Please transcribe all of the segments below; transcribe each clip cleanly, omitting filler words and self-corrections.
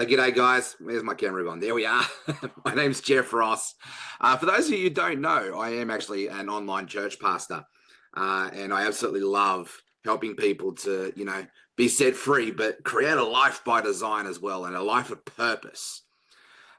G'day guys, there's my camera gone. There we are. My name's Jeff Ross. For those of you who don't know, I am actually an online church pastor, and I absolutely love helping people to, be set free, but create a life by design as well, and a life of purpose.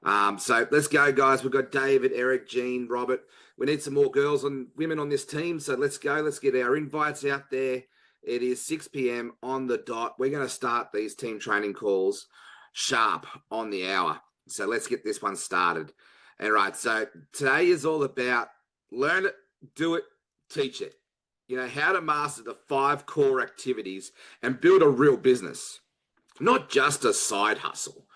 So let's go, guys. We've got David, Eric, Jean, Robert. We need some more girls and women on this team, so let's go. Let's get our invites out there. It is 6 p.m. on the dot. We're going to start these team training calls sharp on the hour. So let's get this one started. All right. So today is all about learn it, do it, teach it. How to master the 5 core activities and build a real business, not just a side hustle.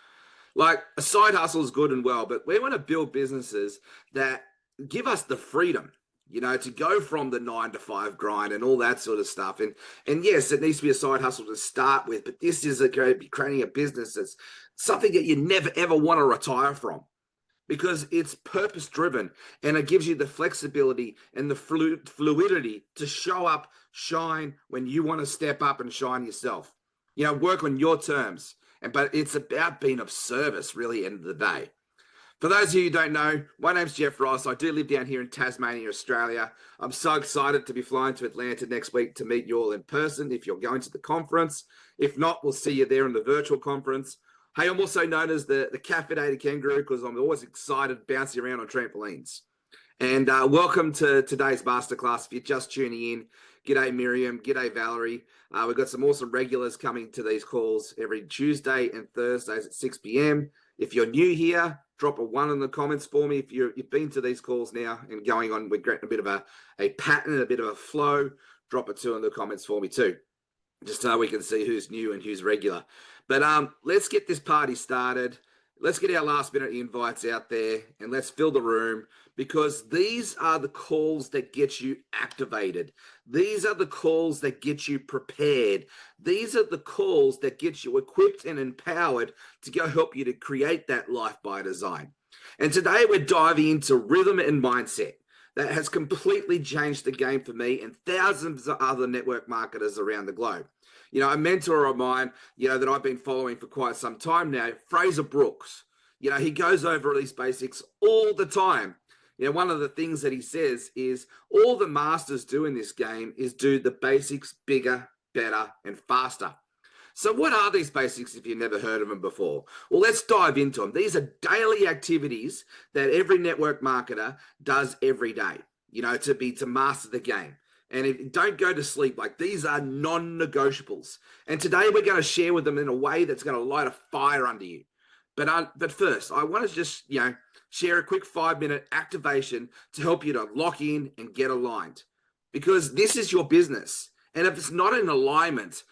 Like a side hustle is good and well, but we want to build businesses that give us the freedom, to go from the 9 to 5 grind and all that sort of stuff. And yes, it needs to be a side hustle to start with, but this is going to be creating a business that's something that you never, ever want to retire from because it's purpose driven and it gives you the flexibility and the fluidity to show up, shine when you want to step up and shine yourself, work on your terms. But it's about being of service, really, end of the day. For those of you who don't know, my name's Jeff Ross. I do live down here in Tasmania, Australia. I'm so excited to be flying to Atlanta next week to meet you all in person if you're going to the conference. If not, we'll see you there in the virtual conference. Hey, I'm also known as the Caffeinated Kangaroo because I'm always excited bouncing around on trampolines. And welcome to today's Masterclass. If you're just tuning in, g'day Miriam, g'day Valerie. We've got some awesome regulars coming to these calls every Tuesday and Thursdays at 6 p.m. If you're new here, drop a 1 in the comments for me. If you've been to these calls now and going on, we're getting a bit of a pattern, a bit of a flow, drop a 2 in the comments for me too, just so we can see who's new and who's regular. But let's get this party started. Let's get our last minute invites out there and let's fill the room because these are the calls that get you activated. These are the calls that get you prepared. These are the calls that get you equipped and empowered to go help you to create that life by design. And today we're diving into rhythm and mindset that has completely changed the game for me and thousands of other network marketers around the globe. A mentor of mine, that I've been following for quite some time now, Fraser Brooks, he goes over these basics all the time. One of the things that he says is all the masters do in this game is do the basics bigger, better, and faster. So what are these basics if you've never heard of them before? Well, let's dive into them. These are daily activities that every network marketer does every day, to master the game. And don't go to sleep. Like these are non-negotiables. And today we're going to share with them in a way that's going to light a fire under you. But first, I want to just, share a quick 5-minute activation to help you to lock in and get aligned. Because this is your business. And if it's not in alignment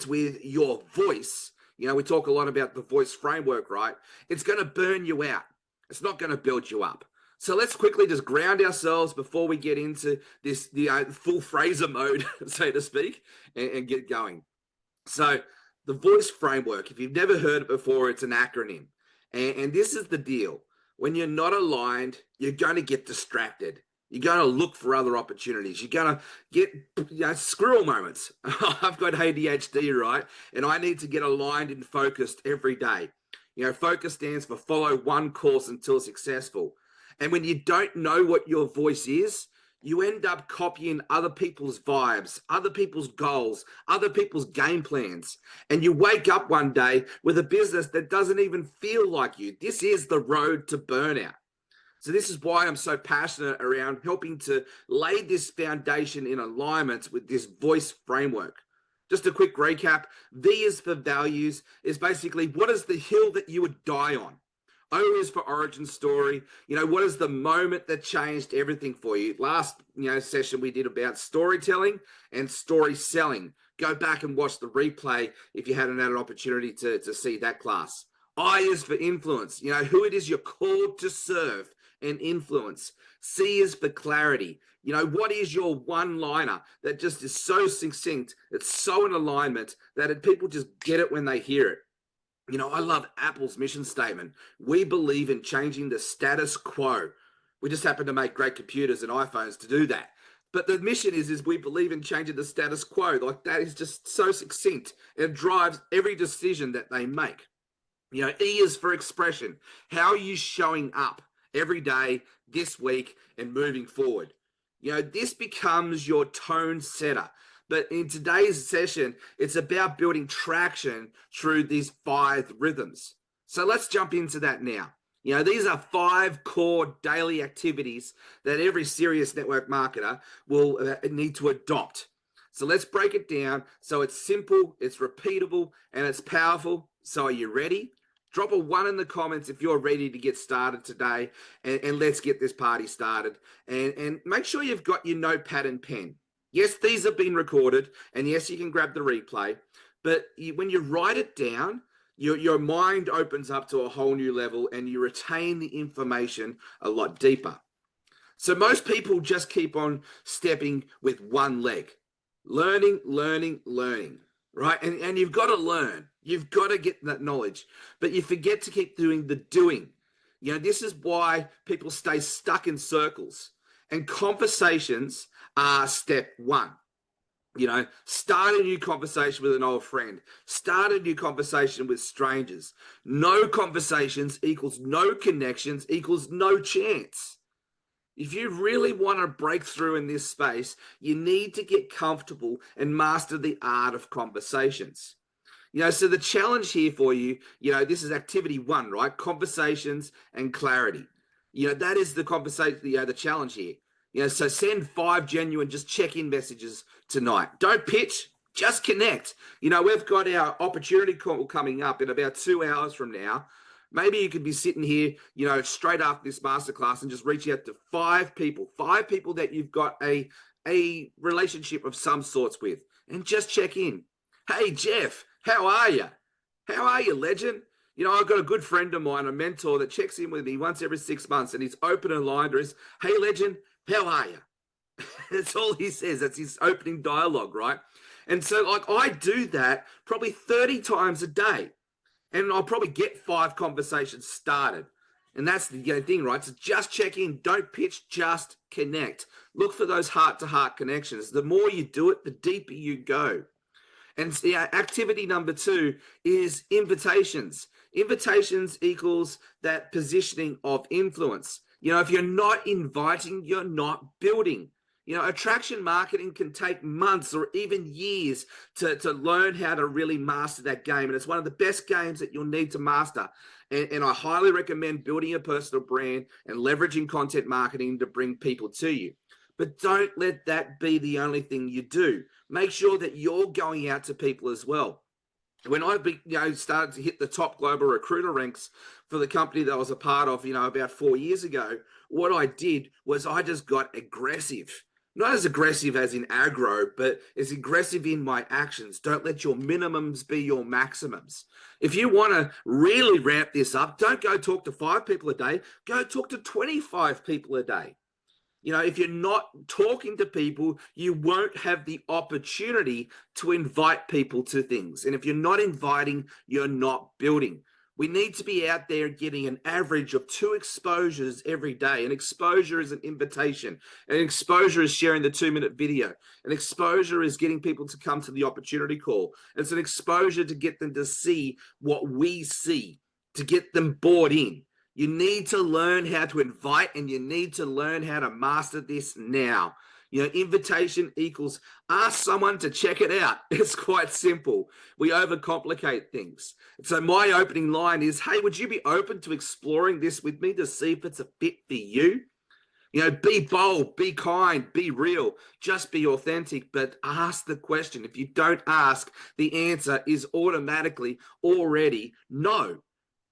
with your voice, we talk a lot about the voice framework, right? It's going to burn you out. It's not going to build you up. So let's quickly just ground ourselves before we get into this full Fraser mode, so to speak, and get going. So the voice framework, if you've never heard it before, it's an acronym. And this is the deal. When you're not aligned, you're going to get distracted. You're going to look for other opportunities. You're going to get squirrel moments. I've got ADHD, right? And I need to get aligned and focused every day. Focus stands for follow one course until successful. And when you don't know what your voice is, you end up copying other people's vibes, other people's goals, other people's game plans. And you wake up one day with a business that doesn't even feel like you. This is the road to burnout. So this is why I'm so passionate around helping to lay this foundation in alignment with this voice framework. Just a quick recap. V is for values, is basically what is the hill that you would die on? O is for origin story. What is the moment that changed everything for you? Last, session we did about storytelling and story selling. Go back and watch the replay if you hadn't had an opportunity to see that class. I is for influence. Who it is you're called to serve and influence. C is for clarity. What is your one-liner that just is so succinct, it's so in alignment that people just get it when they hear it. I love Apple's mission statement. We believe in changing the status quo. We just happen to make great computers and iPhones to do that. But the mission is we believe in changing the status quo. Like that is just so succinct. It drives every decision that they make. E is for expression. How are you showing up every day, this week, and moving forward? This becomes your tone setter. But in today's session, it's about building traction through these 5 rhythms. So let's jump into that now. These are 5 core daily activities that every serious network marketer will need to adopt. So let's break it down so it's simple, it's repeatable, and it's powerful. So are you ready? Drop a 1 in the comments if you're ready to get started today, and let's get this party started. And make sure you've got your notepad and pen. Yes, these have been recorded, and yes, you can grab the replay. But when you write it down, your mind opens up to a whole new level, and you retain the information a lot deeper. So most people just keep on stepping with one leg. Learning, learning, learning, right? And you've got to learn. You've got to get that knowledge, but you forget to keep doing the doing. This is why people stay stuck in circles, and conversations are step 1. Start a new conversation with an old friend. Start a new conversation with strangers. No conversations equals no connections equals no chance. If you really want to break through in this space, you need to get comfortable and master the art of conversations. So the challenge here for you, this is activity 1, right? Conversations and clarity. That is the conversation, the challenge here. So send 5 genuine, just check-in messages tonight. Don't pitch, just connect. We've got our opportunity call coming up in about 2 hours from now. Maybe you could be sitting here, straight after this masterclass and just reach out to 5 people that you've got a relationship of some sorts with, and just check in. Hey, Jeff, how are you? How are you, legend? I've got a good friend of mine, a mentor that checks in with me once every 6 months, and his opening line is, hey, legend, how are you? That's all he says. That's his opening dialogue, right? And so I do that probably 30 times a day. And I'll probably get 5 conversations started. And that's the thing, right? So just check in. Don't pitch, just connect. Look for those heart-to-heart connections. The more you do it, the deeper you go. And activity number 2 is invitations. Invitations equals that positioning of influence. If you're not inviting, you're not building. Attraction marketing can take months or even years to learn how to really master that game. And it's one of the best games that you'll need to master. And I highly recommend building a personal brand and leveraging content marketing to bring people to you. But don't let that be the only thing you do. Make sure that you're going out to people as well. When I started to hit the top global recruiter ranks for the company that I was a part of, about 4 years ago, what I did was I just got aggressive. Not as aggressive as in aggro, but as aggressive in my actions. Don't let your minimums be your maximums. If you want to really ramp this up, don't go talk to 5 people a day. Go talk to 25 people a day. If you're not talking to people, you won't have the opportunity to invite people to things. And if you're not inviting, you're not building. We need to be out there getting an average of 2 exposures every day. An exposure is an invitation. An exposure is sharing the 2-minute video. An exposure is getting people to come to the opportunity call. It's an exposure to get them to see what we see, to get them bought in. You need to learn how to invite, and you need to learn how to master this now. Invitation equals ask someone to check it out. It's quite simple. We overcomplicate things. So my opening line is, hey, would you be open to exploring this with me to see if it's a fit for you? Be bold, be kind, be real, just be authentic, but ask the question. If you don't ask, the answer is automatically already no.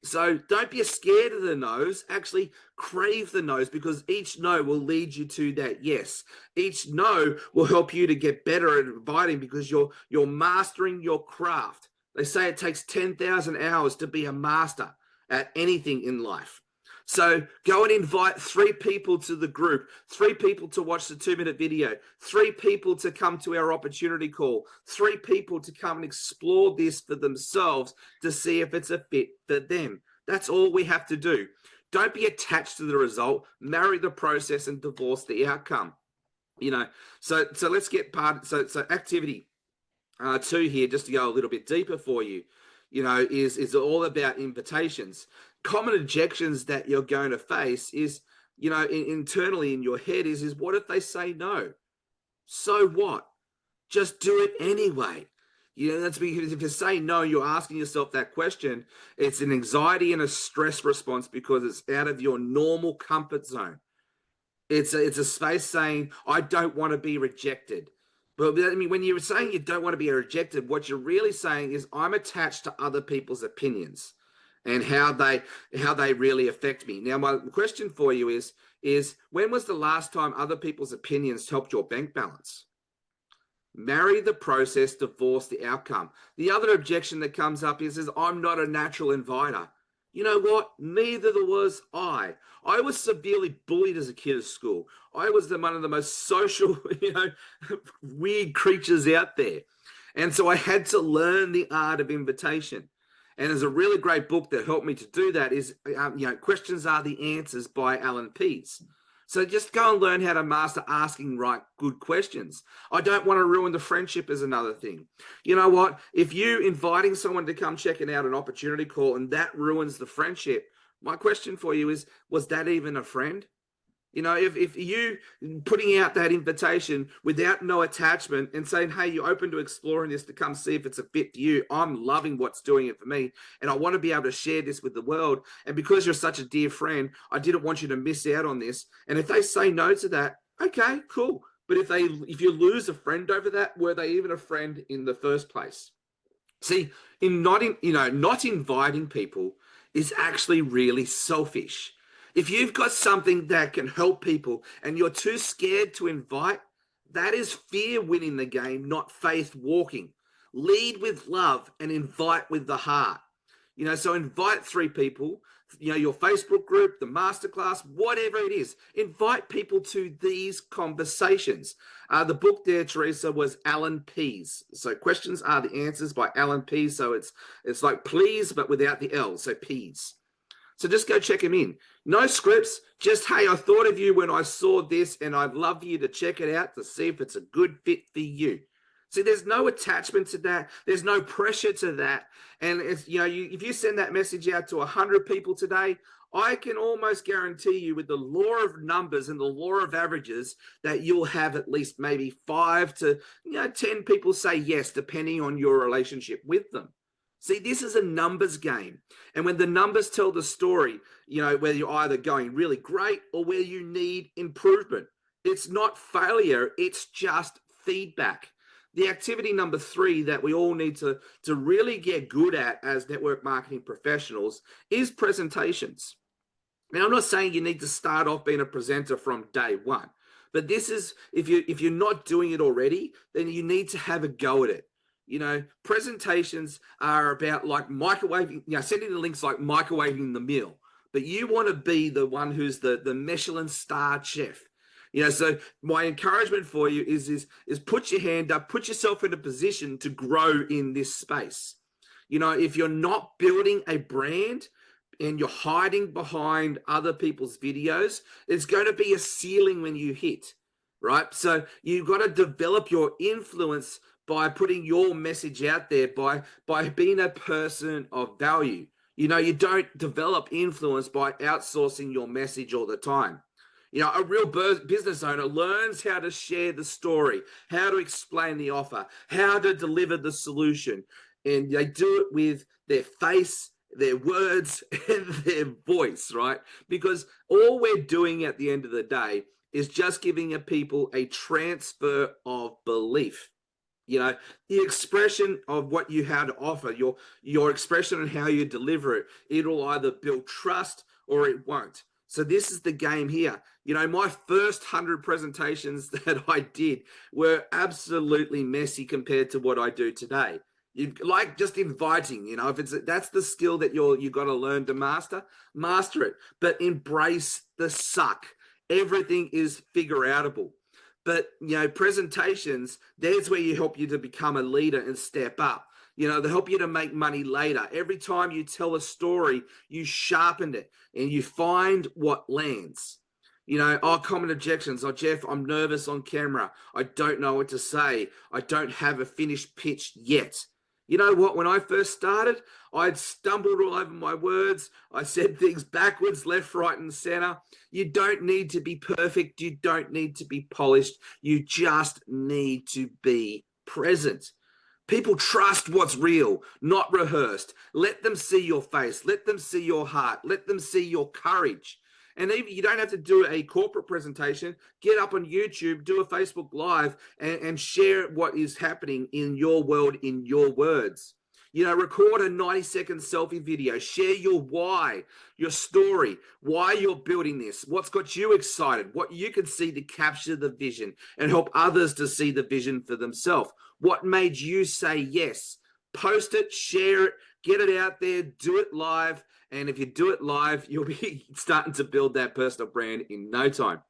So don't be scared of the no's. Actually crave the no's, because each no will lead you to that yes. Each no will help you to get better at inviting, because you're mastering your craft. They say it takes 10,000 hours to be a master at anything in life. So go and invite 3 people to the group, 3 people to watch the 2-minute video, 3 people to come to our opportunity call, 3 people to come and explore this for themselves to see if it's a fit for them. That's all we have to do. Don't be attached to the result. Marry the process and divorce the outcome. So let's get so activity 2 here, just to go a little bit deeper for you. is all about invitations. Common objections that you're going to face is, internally in your head is what if they say no? So what? Just do it anyway. That's because if you say no, you're asking yourself that question. It's an anxiety and a stress response because it's out of your normal comfort zone. It's a space saying, I don't want to be rejected. But I mean, when you're saying you don't want to be rejected, what you're really saying is I'm attached to other people's opinions and how they really affect me. Now, my question for you is when was the last time other people's opinions helped your bank balance? Marry the process, divorce the outcome. The other objection that comes up is I'm not a natural inviter. You know what? Neither was I. I was severely bullied as a kid at school. I was one of the most social, weird creatures out there. And so I had to learn the art of invitation. And there's a really great book that helped me to do that is, Questions Are the Answers by Alan Pease. So just go and learn how to master asking good questions. I don't want to ruin the friendship is another thing. You know what? If you inviting someone to come checking out an opportunity call and that ruins the friendship, my question for you is, was that even a friend? If you putting out that invitation without no attachment and saying, hey, you're open to exploring this to come see if it's a fit for you. I'm loving what's doing it for me. And I want to be able to share this with the world. And because you're such a dear friend, I didn't want you to miss out on this. And if they say no to that, okay, cool. But if you lose a friend over that, were they even a friend in the first place? See, not inviting people is actually really selfish. If you've got something that can help people and you're too scared to invite, that is fear winning the game, not faith walking. Lead with love and invite with the heart. So invite 3 people, your Facebook group, the masterclass, whatever it is. Invite people to these conversations. The book there, Teresa, was Alan Pease. So Questions Are the Answers by Alan Pease. So it's like please, but without the L. So Pease. So just go check him in. No scripts, just, hey, I thought of you when I saw this and I'd love you to check it out to see if it's a good fit for you. See, there's no attachment to that. There's no pressure to that. And it's, if you send that message out to 100 people today, I can almost guarantee you with the law of numbers and the law of averages that you'll have at least maybe 5 to 10 people say yes, depending on your relationship with them. See, this is a numbers game. And when the numbers tell the story, whether you're either going really great or where you need improvement, it's not failure, it's just feedback. The activity number 3 that we all need to really get good at as network marketing professionals is presentations. Now, I'm not saying you need to start off being a presenter from day one, but this is, if you're not doing it already, then you need to have a go at it. Presentations are about like microwaving, sending the links like microwaving the meal, but you want to be the one who's the Michelin star chef. So my encouragement for you is put your hand up, put yourself in a position to grow in this space. If you're not building a brand and you're hiding behind other people's videos, it's going to be a ceiling when you hit, right? So you've got to develop your influence by putting your message out there, by being a person of value. You don't develop influence by outsourcing your message all the time. A real business owner learns how to share the story, how to explain the offer, how to deliver the solution. And they do it with their face, their words, and their voice, right? Because all we're doing at the end of the day is just giving people a transfer of belief. The expression of what you have to offer, your expression and how you deliver it, it'll either build trust or it won't. So this is the game here. My first 100 presentations that I did were absolutely messy compared to what I do today. Like just inviting, if that's the skill that you got to learn to master it, but embrace the suck. Everything is figure outable. But, presentations, there's where you help you to become a leader and step up. They help you to make money later. Every time you tell a story, you sharpen it and you find what lands. Common objections. Jeff, I'm nervous on camera. I don't know what to say. I don't have a finished pitch yet. You know what? When I first started, I'd stumbled all over my words. I said things backwards, left, right, and center. You don't need to be perfect. You don't need to be polished. You just need to be present. People trust what's real, not rehearsed. Let them see your face. Let them see your heart. Let them see your courage. And even you don't have to do a corporate presentation. Get up on YouTube, do a Facebook Live, and share what is happening in your world in your words. You know, record a 90-second selfie video. Share your why, your story, why you're building this, what's got you excited, what you can see to capture the vision and help others to see the vision for themselves. What made you say yes? Post it, share it, get it out there, do it live. And if you do it live, you'll be starting to build that personal brand in no time.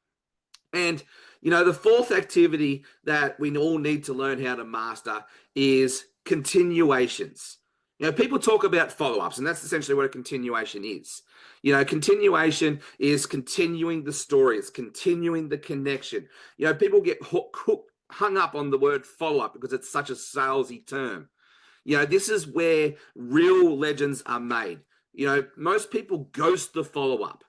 And, you know, the fourth activity that we all need to learn how to master is continuations. You know, people talk about follow-ups, and that's essentially what a continuation is. You know, continuation is continuing the story. It's continuing the connection. You know, people get hung up on the word follow-up because it's such a salesy term. You know, this is where real legends are made. You know, most people ghost the follow-up,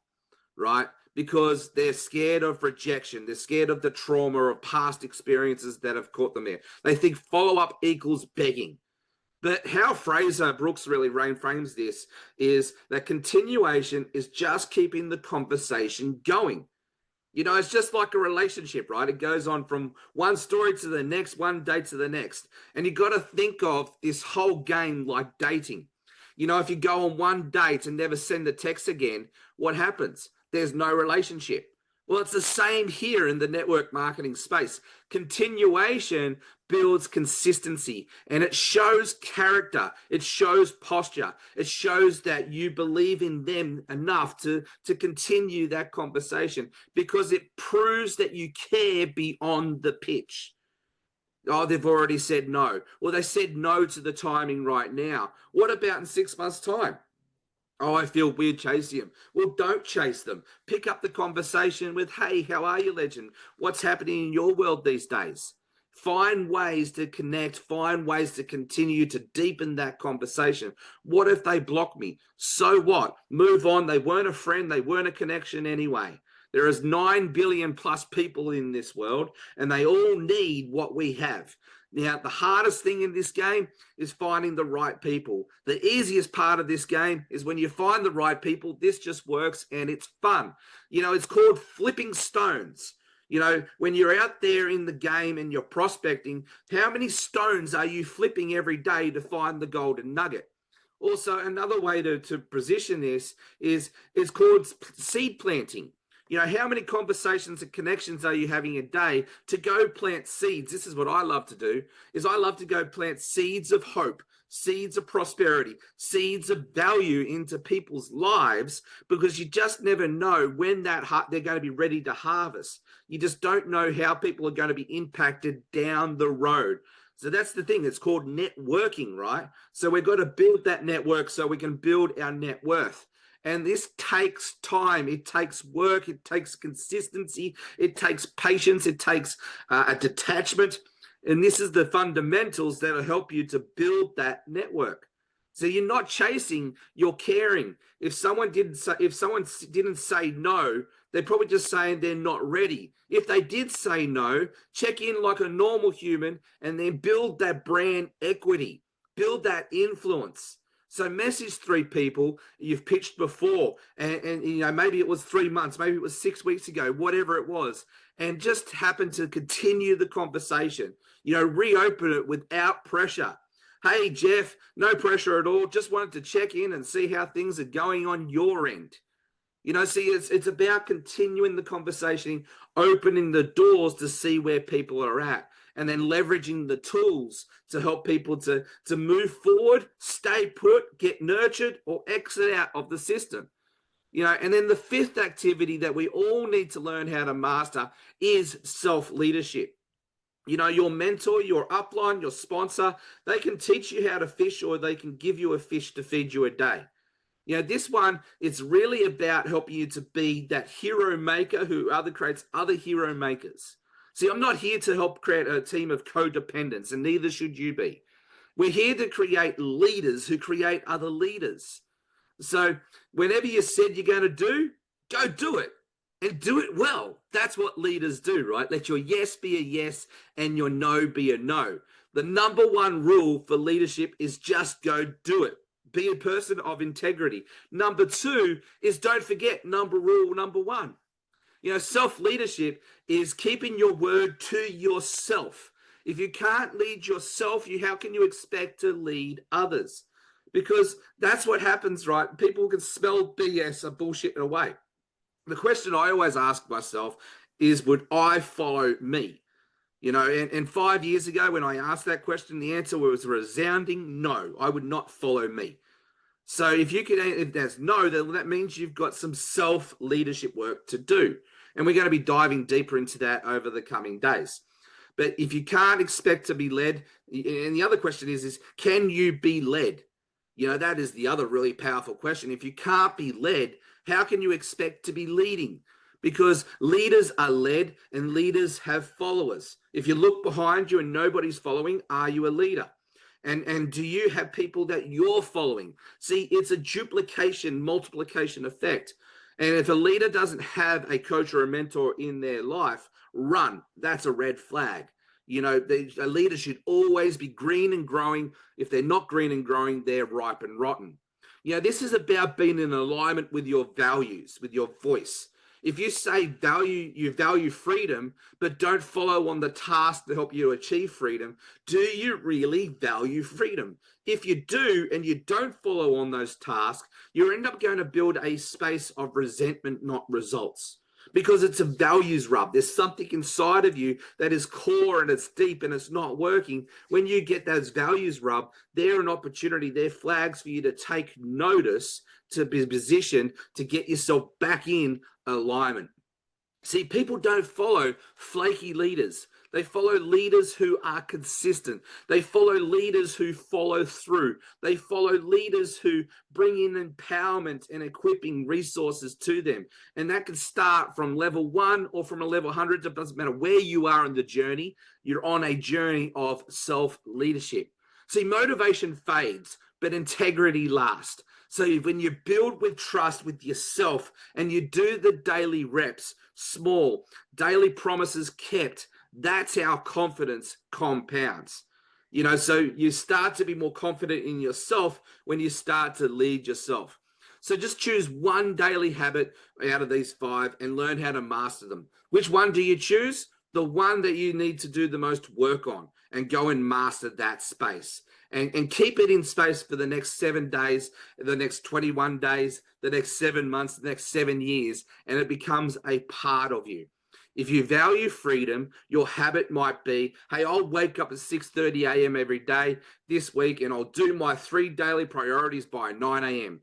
right? Because they're scared of rejection. They're scared of the trauma of past experiences that have caught them there. They think follow-up equals begging. But how Fraser Brooks really frames this is that continuation is just keeping the conversation going. You know, it's just like a relationship, right? It goes on from one story to the next, one date to the next. And you've got to think of this whole game like dating. You know, if you go on one date and never send a text again, what happens? There's no relationship. Well, it's the same here in the network marketing space. Continuation builds consistency and it shows character. It shows posture. It shows that you believe in them enough to continue that conversation because it proves that you care beyond the pitch. Oh, they've already said no. Well, they said no to the timing right now. What about in 6 months' time? Oh, I feel weird chasing them. Well, don't chase them. Pick up the conversation with, hey, how are you, legend? What's happening in your world these days? Find ways to connect. Find ways to continue to deepen that conversation. What if they block me? So what? Move on. They weren't a friend. They weren't a connection anyway. There is 9 billion plus people in this world, and they all need what we have. Now, the hardest thing in this game is finding the right people. The easiest part of this game is when you find the right people, this just works and it's fun. You know, it's called flipping stones. You know, when you're out there in the game and you're prospecting, how many stones are you flipping every day to find the golden nugget? Also, another way to position this is it's called seed planting. You know, how many conversations and connections are you having a day to go plant seeds? This is what I love to do, is I love to go plant seeds of hope, seeds of prosperity, seeds of value into people's lives because you just never know when they're going to be ready to harvest. You just don't know how people are going to be impacted down the road. So that's the thing. It's called networking, right? So we've got to build that network so we can build our net worth. And this takes time. It takes work. It takes consistency. It takes patience. It takes a detachment. And this is the fundamentals that will help you to build that network. So you're not chasing, you're caring. If someone didn't say no, they're probably just saying they're not ready. If they did say no, check in like a normal human and then build that brand equity, build that influence. So message 3 people you've pitched before, and you know, maybe it was 3 months, maybe it was 6 weeks ago, whatever it was, and just happen to continue the conversation. You know, reopen it without pressure. Hey, Jeff, no pressure at all. Just wanted to check in and see how things are going on your end. You know, see, it's about continuing the conversation, opening the doors to see where people are at, and then leveraging the tools to help people to move forward, stay put, get nurtured, or exit out of the system. You know, and then the 5th activity that we all need to learn how to master is self-leadership. You know, your mentor, your upline, your sponsor, they can teach you how to fish or they can give you a fish to feed you a day. You know, this one is really about helping you to be that hero maker who creates other hero makers. See, I'm not here to help create a team of codependents, and neither should you be. We're here to create leaders who create other leaders. So whenever you said you're going to do, go do it and do it well. That's what leaders do, right? Let your yes be a yes and your no be a no. The number one rule for leadership is just go do it. Be a person of integrity. Number two is don't forget rule number one. Self-leadership is keeping your word to yourself. If you can't lead yourself, how can you expect to lead others? Because that's what happens, right? People can spell BS or bullshit away. The question I always ask myself is, would I follow me? And 5 years ago when I asked that question, the answer was a resounding no. I would not follow me. So if there's no, then that means you've got some self-leadership work to do. And we're going to be diving deeper into that over the coming days. But if you can't expect to be led, and the other question is can you be led? That is the other really powerful question. If you can't be led, how can you expect to be leading? Because leaders are led and leaders have followers. If you look behind you and nobody's following, are you a leader? And do you have people that you're following? See, it's a duplication, multiplication effect. And if a leader doesn't have a coach or a mentor in their life, run. That's a red flag. A leader should always be green and growing. If they're not green and growing, they're ripe and rotten. This is about being in alignment with your values, with your voice. If you say you value freedom, but don't follow on the task to help you achieve freedom, do you really value freedom? If you do, and you don't follow on those tasks, you end up going to build a space of resentment, not results. Because it's a values rub. There's something inside of you that is core and it's deep and it's not working. When you get those values rub, they're an opportunity, they're flags for you to take notice, to be positioned, to get yourself back in alignment. See, people don't follow flaky leaders. They follow leaders who are consistent. They follow leaders who follow through. They follow leaders who bring in empowerment and equipping resources to them. And that can start from level 1 or from a level 100. It doesn't matter where you are in the journey. You're on a journey of self-leadership. See, motivation fades, but integrity lasts. So when you build with trust with yourself and you do the daily reps, small, daily promises kept, that's how confidence compounds. So you start to be more confident in yourself when you start to lead yourself. So just choose one daily habit out of these 5 and learn how to master them. Which one do you choose? The one that you need to do the most work on, and go and master that space. And keep it in space for the next 7 days, the next 21 days, the next 7 months, the next 7 years, and it becomes a part of you. If you value freedom, your habit might be, hey, I'll wake up at 6:30 a.m. every day this week and I'll do my 3 daily priorities by 9 a.m.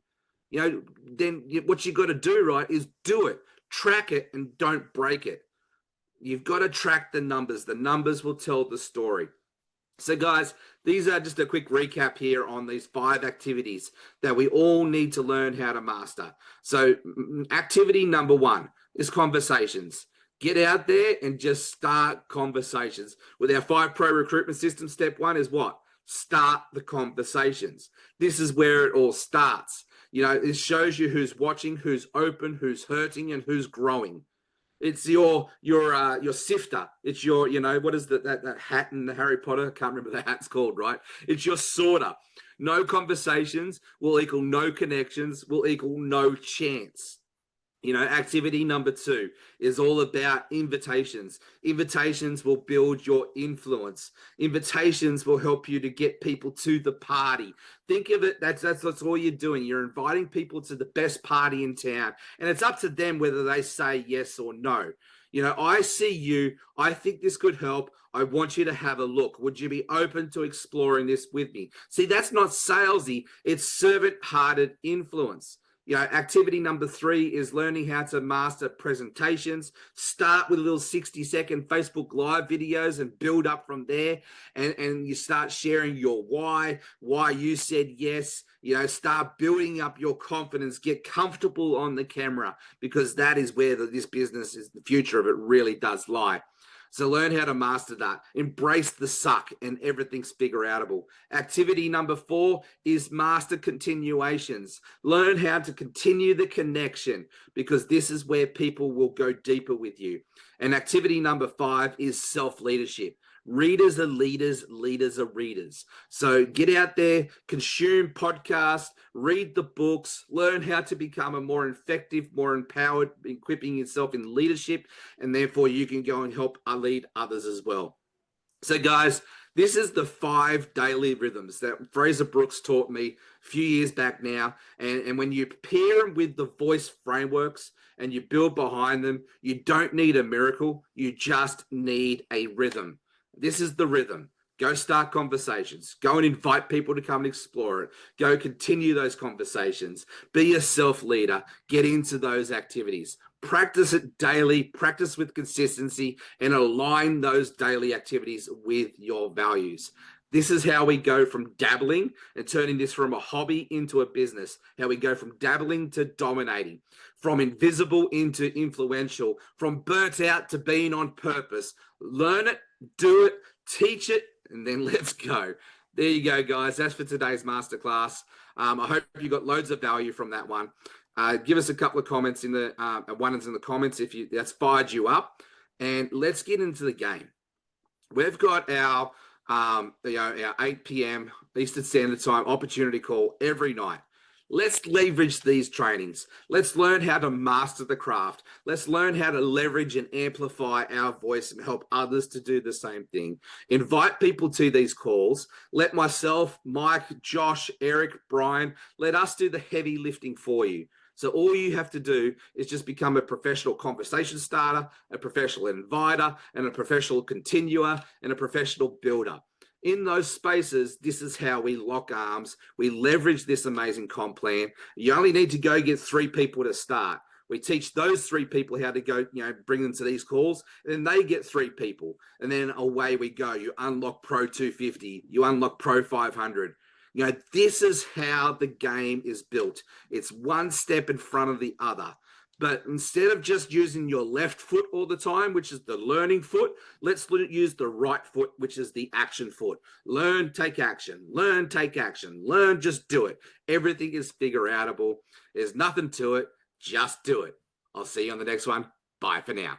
Then what you got to do, right, is do it, track it, and don't break it. You've got to track the numbers. The numbers will tell the story. So guys, these are just a quick recap here on these 5 activities that we all need to learn how to master. So activity number 1 is conversations. Get out there and just start conversations. With our 5 Pro recruitment system, step 1 is what? Start the conversations. This is where it all starts. It shows you who's watching, who's open, who's hurting, and who's growing. It's your sifter. It's your, what is that hat in the Harry Potter? I can't remember the hat's called, right? It's your sorter. No conversations will equal no connections, will equal no chance. Activity number 2 is all about invitations. Invitations will build your influence. Invitations will help you to get people to the party. Think of it, that's all you're doing. You're inviting people to the best party in town, and it's up to them whether they say yes or no. I see you. I think this could help. I want you to have a look. Would you be open to exploring this with me? See, that's not salesy. It's servant-hearted influence. Activity number 3 is learning how to master presentations. Start with little 60-second Facebook Live videos and build up from there. And you start sharing your why you said yes. Start building up your confidence. Get comfortable on the camera, because that is where this business is, the future of it really does lie. So learn how to master that. Embrace the suck and everything's figure outable. Activity number 4 is master continuations. Learn how to continue the connection, because this is where people will go deeper with you. And activity number 5 is self-leadership. Readers are leaders, leaders are readers. So get out there, consume podcasts, read the books, learn how to become a more effective, more empowered, equipping yourself in leadership, and therefore you can go and help lead others as well. So guys, this is the 5 daily rhythms that Fraser Brooks taught me a few years back now. And when you pair them with the voice frameworks and you build behind them, you don't need a miracle. You just need a rhythm. This is the rhythm. Go start conversations. Go and invite people to come and explore it. Go continue those conversations. Be a self-leader. Get into those activities. Practice it daily. Practice with consistency and align those daily activities with your values. This is how we go from dabbling and turning this from a hobby into a business. How we go from dabbling to dominating, from invisible into influential, from burnt out to being on purpose. Learn it, do it, teach it, and then let's go. There you go, guys. That's for today's masterclass. I hope you got loads of value from that one. Give us a couple of comments in the ones in the comments if that's fired you up, and let's get into the game. We've got our our 8 p.m. Eastern Standard Time opportunity call every night. Let's leverage these trainings. Let's learn how to master the craft. Let's learn how to leverage and amplify our voice and help others to do the same thing. Invite people to these calls. Let myself, Mike, Josh, Eric, Brian, let us do the heavy lifting for you. So all you have to do is just become a professional conversation starter, a professional inviter, and a professional continuer, and a professional builder. In those spaces, this is how we lock arms. We leverage this amazing comp plan. You only need to go get 3 people to start. We teach those 3 people how to go, bring them to these calls, and then they get 3 people, and then away we go. You unlock Pro 250, you unlock Pro 500. This is how the game is built. It's one step in front of the other. But instead of just using your left foot all the time, which is the learning foot, let's use the right foot, which is the action foot. Learn, take action. Learn, take action. Learn, just do it. Everything is figure outable. There's nothing to it. Just do it. I'll see you on the next one. Bye for now.